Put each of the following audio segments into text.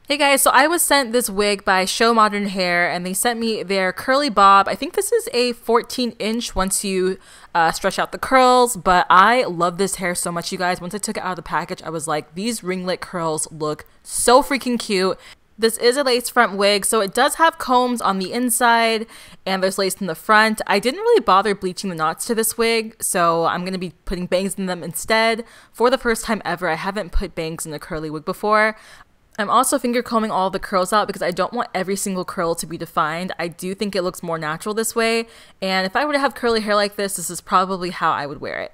Hey guys, so I was sent this wig by Show Modern Hair and they sent me their curly bob. I think this is a 14-inch once you stretch out the curls, but I love this hair so much, you guys. Once I took it out of the package, I was like, these ringlet curls look so freaking cute. This is a lace front wig, so it does have combs on the inside and there's lace in the front. I didn't really bother bleaching the knots to this wig, so I'm going to be putting bangs in them instead. For the first time ever, I haven't put bangs in a curly wig before. I'm also finger combing all the curls out because I don't want every single curl to be defined. I do think it looks more natural this way, and if I were to have curly hair like this is probably how I would wear it.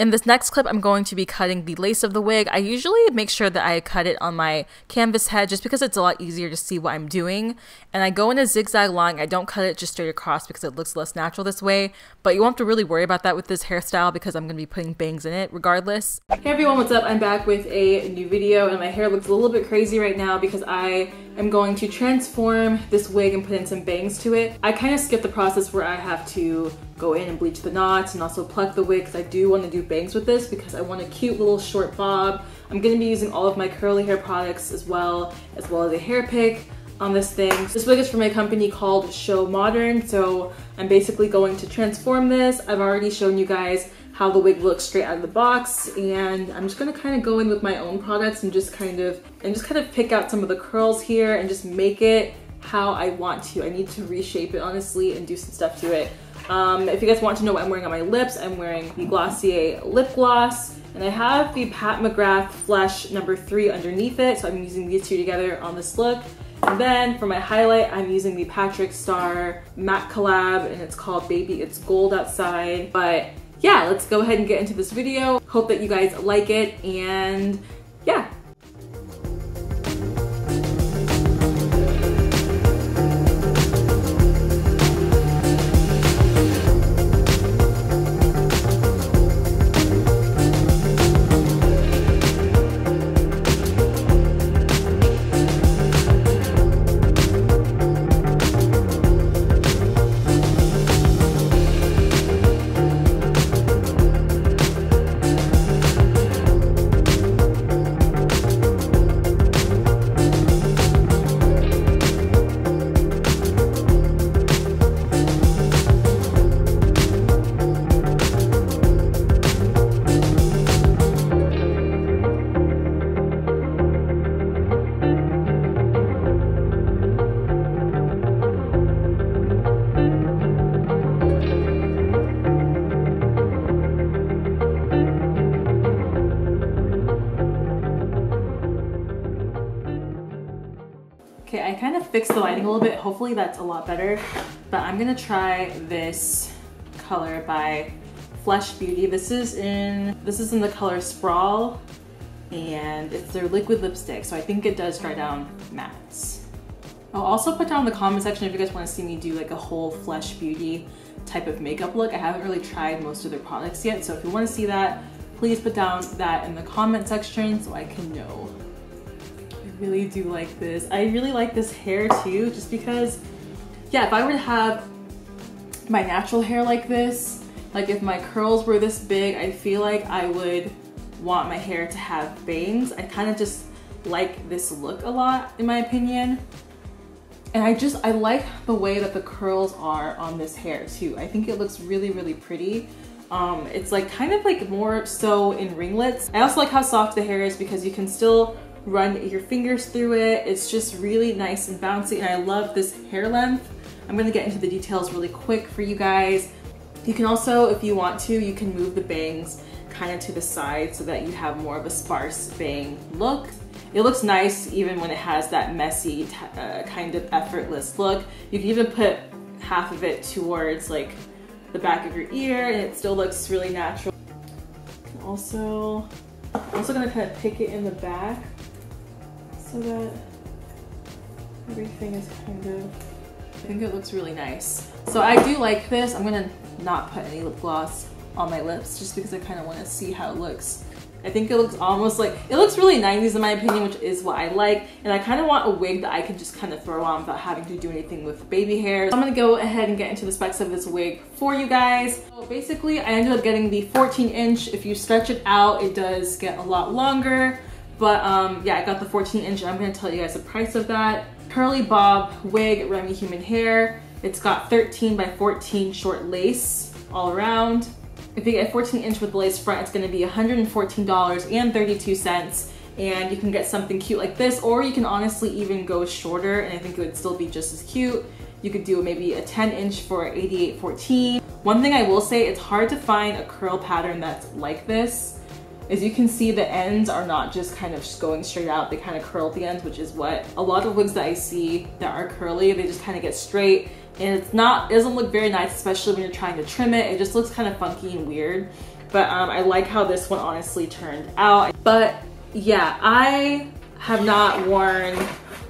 In this next clip, I'm going to be cutting the lace of the wig. I usually make sure that I cut it on my canvas head just because it's a lot easier to see what I'm doing. And I go in a zigzag line. I don't cut it just straight across because it looks less natural this way. But you won't have to really worry about that with this hairstyle because I'm going to be putting bangs in it regardless. Hey everyone, what's up? I'm back with a new video and my hair looks a little bit crazy right now because I am going to transform this wig and put in some bangs to it. I kind of skipped the process where I have to go in and bleach the knots and also pluck the wig because I do want to do bangs with this because I want a cute little short bob. I'm going to be using all of my curly hair products as well as a hair pick on this thing. This wig is from a company called Show Modern, so I'm basically going to transform this. I've already shown you guys how the wig looks straight out of the box, and I'm just going to kind of go in with my own products and just kind of pick out some of the curls here and just make it how I want to. I need to reshape it honestly and do some stuff to it. If you guys want to know what I'm wearing on my lips, I'm wearing the Glossier lip gloss, and I have the Pat McGrath Flesh No. 3 underneath it, so I'm using these two together on this look. And then for my highlight, I'm using the Patrick Star matte collab, and it's called Baby It's Gold Outside. But yeah, let's go ahead and get into this video. Hope that you guys like it, and yeah. Okay, I kind of fixed the lighting a little bit. Hopefully that's a lot better. But I'm gonna try this color by Flesh Beauty. This is in the color Sprawl, and it's their liquid lipstick. So I think it does dry down mattes. I'll also put down in the comment section if you guys want to see me do like a whole Flesh Beauty type of makeup look. I haven't really tried most of their products yet, so if you want to see that, please put down that in the comment section so I can know. I really do like this. I really like this hair too, just because, yeah, if I were to have my natural hair like this, like if my curls were this big, I feel like I would want my hair to have bangs. I kind of just like this look a lot, in my opinion. And I like the way that the curls are on this hair too. I think it looks really, really pretty. It's like kind of like more so in ringlets. I also like how soft the hair is because you can still run your fingers through it. It's just really nice and bouncy, and I love this hair length. I'm gonna get into the details really quick for you guys. You can also, if you want to, you can move the bangs kind of to the side so that you have more of a sparse bang look. It looks nice even when it has that messy kind of effortless look. You can even put half of it towards like the back of your ear and it still looks really natural. I'm also gonna kind of pick it in the back so that everything is kind of, I think it looks really nice. So I do like this. I'm gonna not put any lip gloss on my lips just because I kind of want to see how it looks. I think it looks almost like, it looks really 90s in my opinion, which is what I like. And I kind of want a wig that I can just kind of throw on without having to do anything with baby hair. So I'm gonna go ahead and get into the specs of this wig for you guys. So basically I ended up getting the 14-inch. If you stretch it out, it does get a lot longer. But yeah, I got the 14-inch. I'm gonna tell you guys the price of that. Curly bob wig, Remy human hair. It's got 13 by 14 short lace all around. If you get a 14-inch with the lace front, it's gonna be $114.32. And you can get something cute like this, or you can honestly even go shorter, and I think it would still be just as cute. You could do maybe a 10-inch for $88.14. One thing I will say, it's hard to find a curl pattern that's like this. As you can see, the ends are not just kind of going straight out, they kind of curl at the ends, which is what a lot of wigs that I see that are curly, they just kind of get straight, and it doesn't look very nice, especially when you're trying to trim it. It just looks kind of funky and weird. But I like how this one honestly turned out. But yeah, I have not worn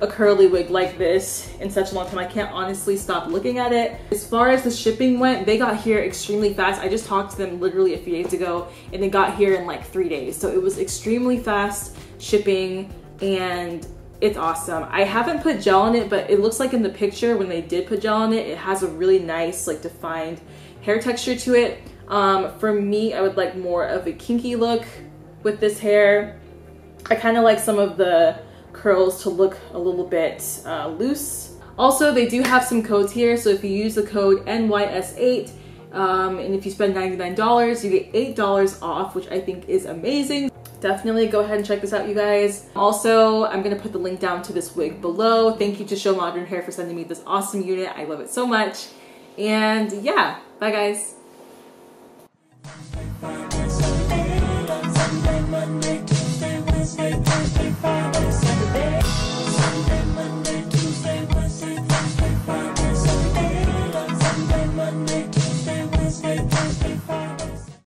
a curly wig like this in such a long time. I can't honestly stop looking at it. As far as the shipping went, they got here extremely fast. I just talked to them literally a few days ago, and they got here in like 3 days. So it was extremely fast shipping, and it's awesome. I haven't put gel on it, but it looks like in the picture when they did put gel on it, it has a really nice, like, defined hair texture to it. For me, I would like more of a kinky look with this hair. I kind of like some of the curls to look a little bit loose. Also, they do have some codes here, so if you use the code NYS8 and if you spend $99, you get $8 off, which I think is amazing. Definitely go ahead and check this out, you guys. Also, I'm gonna put the link down to this wig below. Thank you to Show Modern Hair for sending me this awesome unit. I love it so much. And yeah, bye guys. Monday, Tuesday, Wednesday, Thursday, Friday, Saturday. Sunday, Monday, Tuesday, Wednesday, Thursday, Friday, Saturday. Sunday, Monday,